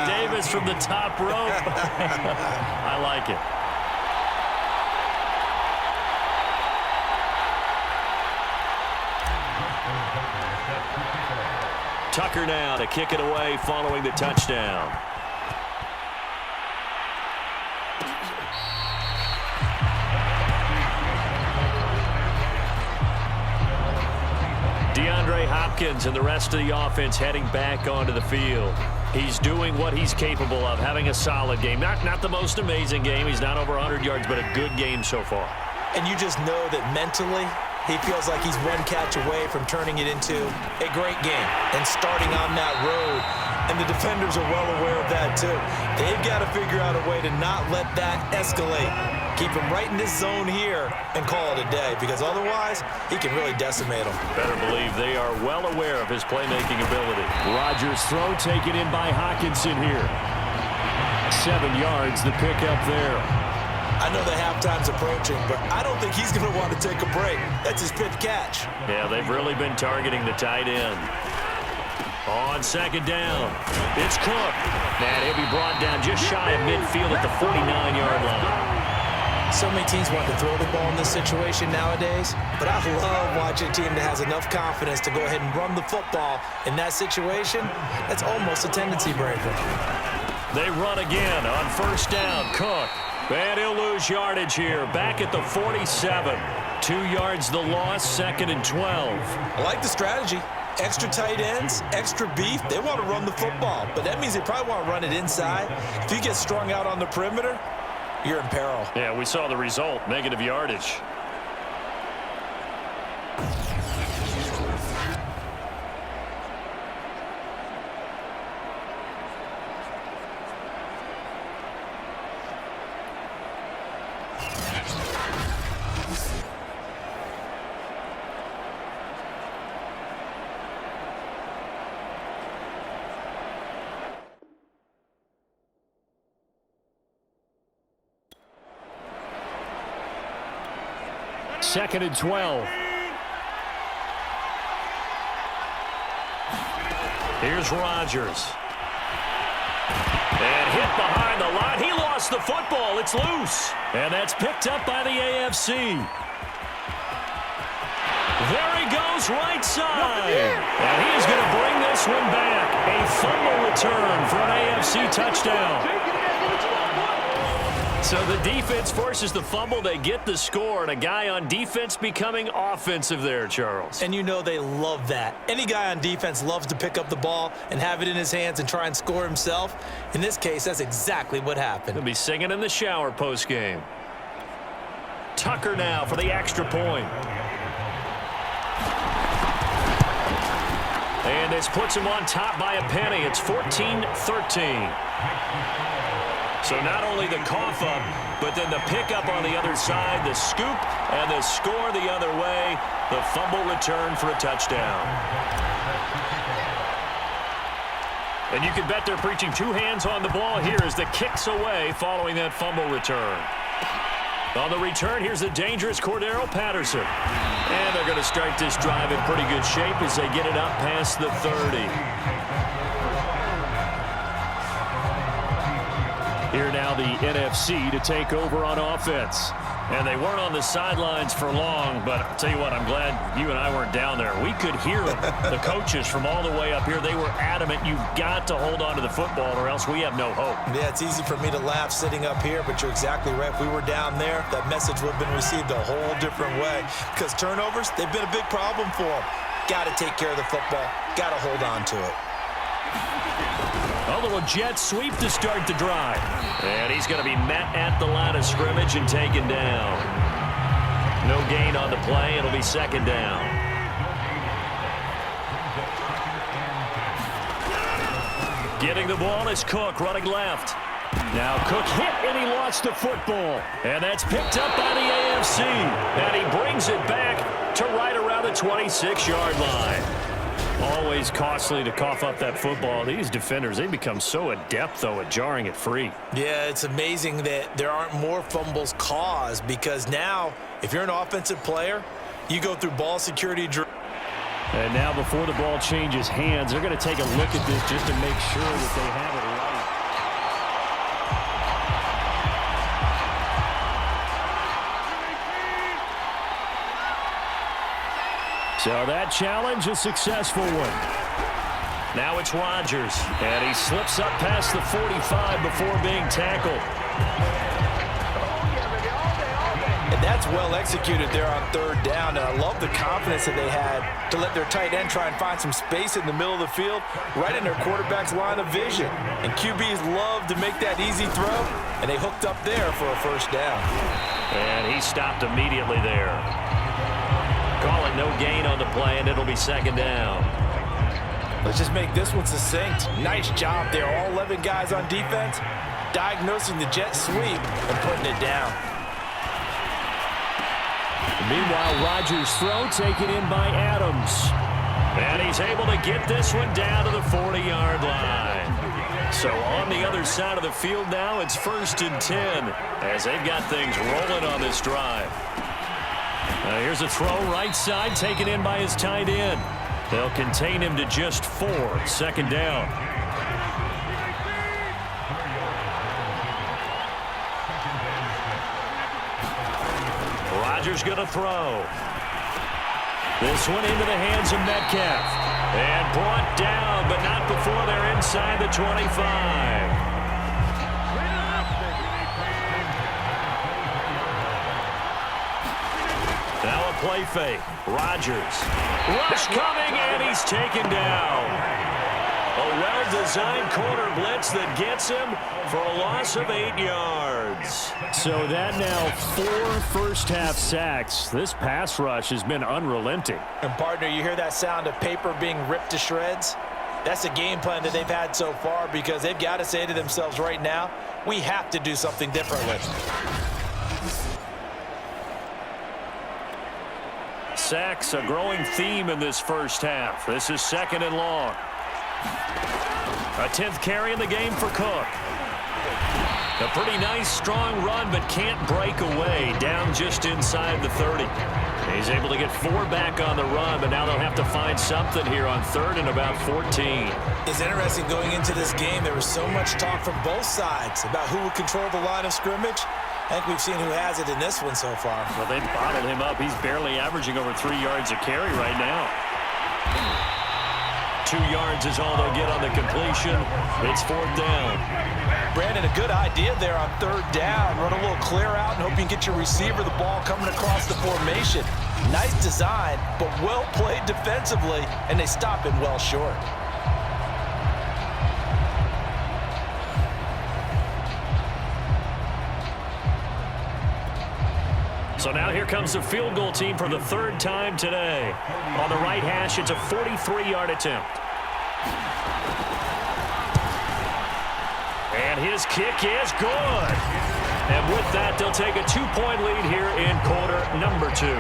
Davis from the top rope. I like it. Tucker now to kick it away following the touchdown. DeAndre Hopkins and the rest of the offense heading back onto the field. He's doing what he's capable of, having a solid game. Not the most amazing game. He's not over 100 yards, but a good game so far. And you just know that mentally he feels like he's one catch away from turning it into a great game and starting on that road. And the defenders are well aware of that too. They've got to figure out a way to not let that escalate. Keep him right in this zone here and call it a day, because otherwise he can really decimate them. Better believe they are well aware of his playmaking ability. Rodgers' throw taken in by Hockenson here. 7 yards, the pickup there. I know the halftime's approaching, but I don't think he's going to want to take a break. That's his 5th catch. Yeah, they've really been targeting the tight end. On second down, it's Cook. And he'll be brought down just shy of midfield at the 49-yard line. So many teams want to throw the ball in this situation nowadays, but I love watching a team that has enough confidence to go ahead and run the football. In that situation, that's almost a tendency breaker. They run again on first down. Cook. And he'll lose yardage here. Back at the 47. 2 yards the loss, 2nd and 12. I like the strategy. Extra tight ends, extra beef. They want to run the football, but that means they probably want to run it inside. If you get strung out on the perimeter, you're in peril. Yeah, we saw the result. Negative yardage. Second and 12. Here's Rodgers. And hit behind the line. He lost the football. It's loose. And that's picked up by the AFC. There he goes, right side. And he is going to bring this one back. A fumble return for an AFC touchdown. So the defense forces the fumble. They get the score, and a guy on defense becoming offensive there, Charles. And you know they love that. Any guy on defense loves to pick up the ball and have it in his hands and try and score himself. In this case, that's exactly what happened. He'll be singing in the shower post-game. Tucker now for the extra point. And this puts him on top by a penny. It's 14-13. So not only the cough up, but then the pickup on the other side, the scoop, and the score the other way. The fumble return for a touchdown. And you can bet they're preaching 2 hands on the ball here as the kick's away following that fumble return. On the return, here's the dangerous Cordero Patterson. And they're going to start this drive in pretty good shape as they get it up past the 30. Here now the NFC to take over on offense. And they weren't on the sidelines for long, but I'll tell you what, I'm glad you and I weren't down there. We could hear them, the coaches from all the way up here. They were adamant, you've got to hold on to the football or else we have no hope. Yeah, it's easy for me to laugh sitting up here, but you're exactly right. If we were down there, that message would have been received a whole different way. Because turnovers, they've been a big problem for them. Got to take care of the football. Got to hold on to it. A little jet sweep to start the drive. And he's going to be met at the line of scrimmage and taken down. No gain on the play. It'll be 2nd down. Getting the ball is Cook running left. Now Cook hit and he lost the football. And that's picked up by the AFC. And he brings it back to right around the 26-yard line. Always costly to cough up that football. These defenders, they become so adept, though, at jarring it free. Yeah, it's amazing that there aren't more fumbles caused because now, if you're an offensive player, you go through ball security drill. And now before the ball changes hands, they're going to take a look at this just to make sure that they have it right. So that challenge, a successful one. Now it's Rodgers, and he slips up past the 45 before being tackled. And that's well executed there on third down, and I love the confidence that they had to let their tight end try and find some space in the middle of the field, right in their quarterback's line of vision. And QBs love to make that easy throw, and they hooked up there for a first down. And he stopped immediately there. Calling no gain on the play, and it'll be second down. Let's just make this one succinct. Nice job there. All 11 guys on defense diagnosing the jet sweep and putting it down. Meanwhile, Rodgers' throw taken in by Adams. And he's able to get this one down to the 40-yard line. So on the other side of the field now, it's 1st and 10 as they've got things rolling on this drive. Here's a throw right side taken in by his tight end. They'll contain him to just 4. Second down. Rodgers going to throw. This one into the hands of Metcalf. And brought down, but not before they're inside the 25. Now a play fake. Rodgers. Rush coming, and he's taken down. A well-designed corner blitz that gets him for a loss of 8 yards. So that now 4 first-half sacks. This pass rush has been unrelenting. And, partner, you hear that sound of paper being ripped to shreds? That's the game plan that they've had so far because they've got to say to themselves right now, we have to do something differently. Sacks, a growing theme in this first half. This is 2nd and long. A 10th carry in the game for Cook. A pretty nice, strong run, but can't break away. Down just inside the 30. He's able to get 4 back on the run, but now they'll have to find something here on 3rd and about 14. It's interesting going into this game. There was so much talk from both sides about who would control the line of scrimmage. I think we've seen who has it in this one so far. Well, they've bottled him up. He's barely averaging over 3 yards a carry right now. 2 yards is all they'll get on the completion. It's 4th down. Brandon, a good idea there on 3rd down. Run a little clear out and hope you can get your receiver the ball coming across the formation. Nice design, but well played defensively, and they stop him well short. So now here comes the field goal team for the 3rd time today. On the right hash, it's a 43-yard attempt. And his kick is good. And with that, they'll take a 2-point lead here in quarter number 2.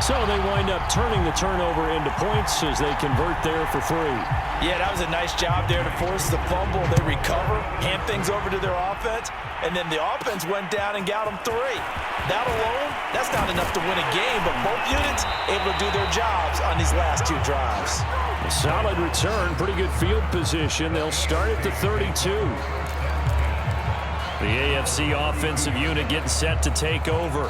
So they wind up turning the turnover into points as they convert there for 3. Yeah, that was a nice job there to force the fumble. They recover, hand things over to their offense, and then the offense went down and got them 3. That alone, that's not enough to win a game, but both units able to do their jobs on these last 2 drives. A solid return, pretty good field position. They'll start at the 32. The AFC offensive unit getting set to take over.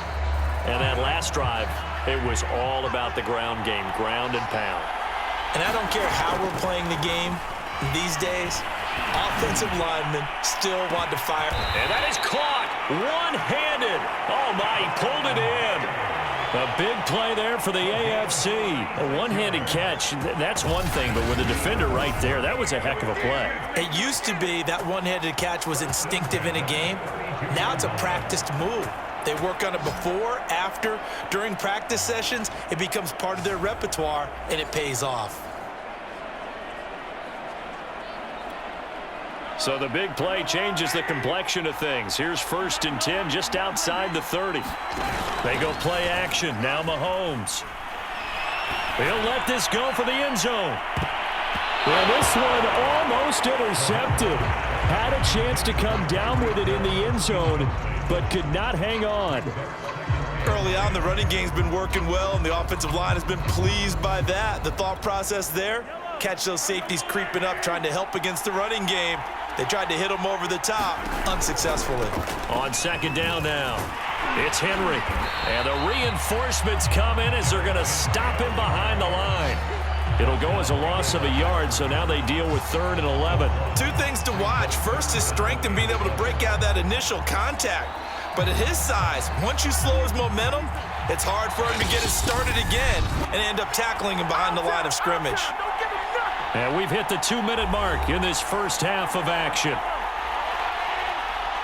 And that last drive, it was all about the ground game, ground and pound. And I don't care how we're playing the game these days, offensive linemen still want to fire. And that is caught one-handed. Oh, my, he pulled it in. A big play there for the AFC. A one-handed catch, that's one thing, but with a defender right there, that was a heck of a play. It used to be that one-handed catch was instinctive in a game. Now it's a practiced move. They work on it before, after, during practice sessions. It becomes part of their repertoire, and it pays off. So the big play changes the complexion of things. Here's 1st and 10 just outside the 30. They go play action. Now Mahomes. He'll let this go for the end zone. Well, this one almost intercepted. Had a chance to come down with it in the end zone, but could not hang on. Early on, the running game's been working well, and the offensive line has been pleased by that. The thought process there, catch those safeties creeping up, trying to help against the running game. They tried to hit them over the top, unsuccessfully. On second down now, it's Henry. And the reinforcements come in as they're going to stop him behind the line. It'll go as a loss of a yard, so now they deal with 3rd and 11. Two things to watch. First, his strength and being able to break out that initial contact. But at his size, once you slow his momentum, it's hard for him to get it started again and end up tackling him behind the line of scrimmage. And we've hit the 2-minute mark in this first half of action.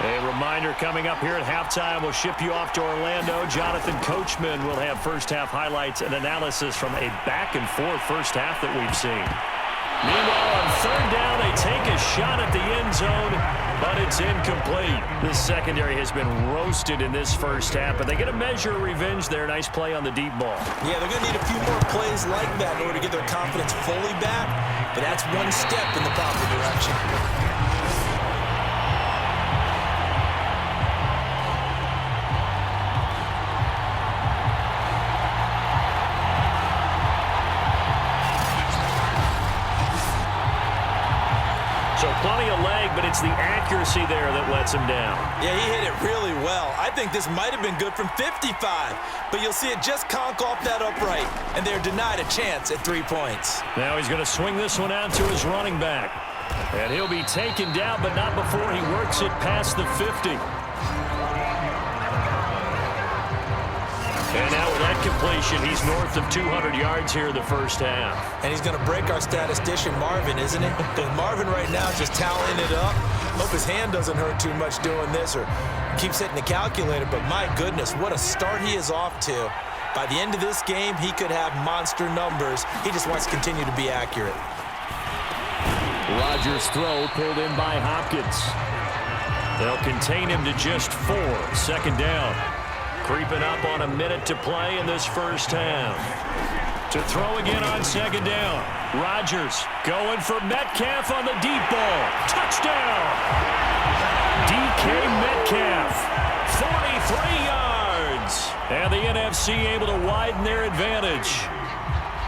A reminder coming up here at halftime, we'll ship you off to Orlando. Jonathan Coachman will have first-half highlights and analysis from a back-and-forth first half that we've seen. Meanwhile, on 3rd down, they take a shot at the end zone, but it's incomplete. The secondary has been roasted in this first half, but they get a measure of revenge there. Nice play on the deep ball. Yeah, they're going to need a few more plays like that in order to get their confidence fully back, but that's one step in the proper direction. So plenty of leg, but it's the accuracy there that lets him down. Yeah, he hit it really well. I think this might have been good from 55, but you'll see it just conk off that upright, and they're denied a chance at 3 points. Now he's going to swing this one out to his running back. And he'll be taken down, but not before he works it past the 50. And now with that completion, he's north of 200 yards here in the first half. And he's going to break our statistician, Marvin, isn't he? Because Marvin right now is just tallying it up. Hope his hand doesn't hurt too much doing this or keeps hitting the calculator. But my goodness, what a start he is off to. By the end of this game, he could have monster numbers. He just wants to continue to be accurate. Rodgers' throw pulled in by Hopkins. They'll contain him to just 4. 2nd down. Creeping up on a minute to play in this first half. To throw again on 2nd down. Rodgers going for Metcalf on the deep ball. Touchdown! DK Metcalf, 43 yards. And the NFC able to widen their advantage.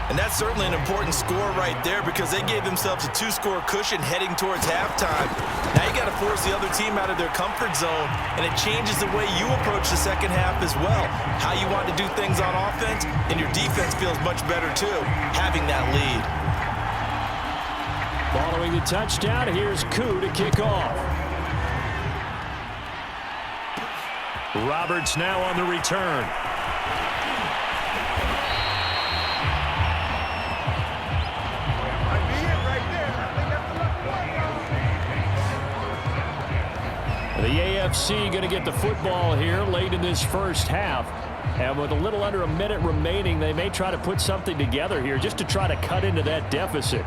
And that's certainly an important score right there because they gave themselves a 2-score cushion heading towards halftime. Now you got to force the other team out of their comfort zone, and it changes the way you approach the second half as well. How you want to do things on offense, and your defense feels much better too, having that lead. Following the touchdown, here's Koo to kick off. Roberts now on the return. The AFC going to get the football here late in this first half. And with a little under a minute remaining, they may try to put something together here just to try to cut into that deficit.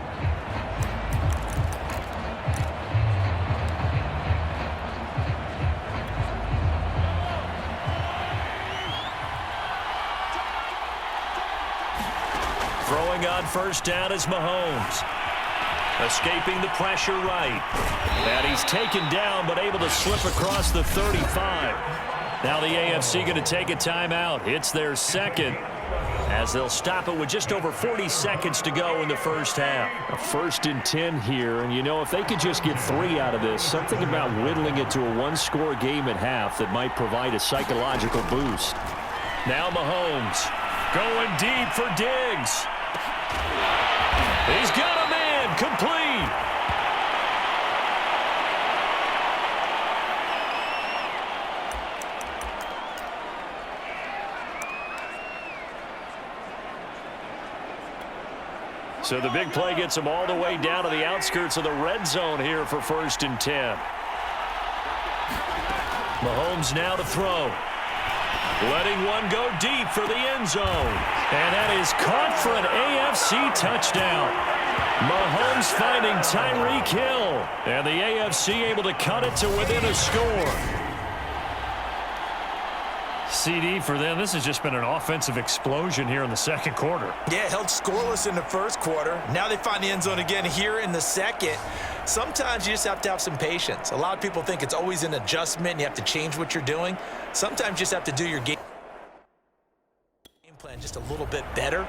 Throwing on 1st down is Mahomes. Escaping the pressure right. And he's taken down, but able to slip across the 35. Now the AFC going to take a timeout. It's their second, as they'll stop it with just over 40 seconds to go in the first half. A 1st and 10 here, and you know, if they could just get 3 out of this, something about whittling it to a 1-score game at half that might provide a psychological boost. Now Mahomes going deep for Diggs. He's got a man, complete. So the big play gets him all the way down to the outskirts of the red zone here for 1st and 10. Mahomes now to throw. Letting one go deep for the end zone. And that is caught for an AFC touchdown. Mahomes finding Tyreek Hill. And the AFC able to cut it to within a score. CD for them, this has just been an offensive explosion here in the second quarter. Yeah, held scoreless in the first quarter. Now they find the end zone again here in the second. Sometimes you just have to have some patience. A lot of people think it's always an adjustment and you have to change what you're doing. Sometimes you just have to do your game. just a little bit better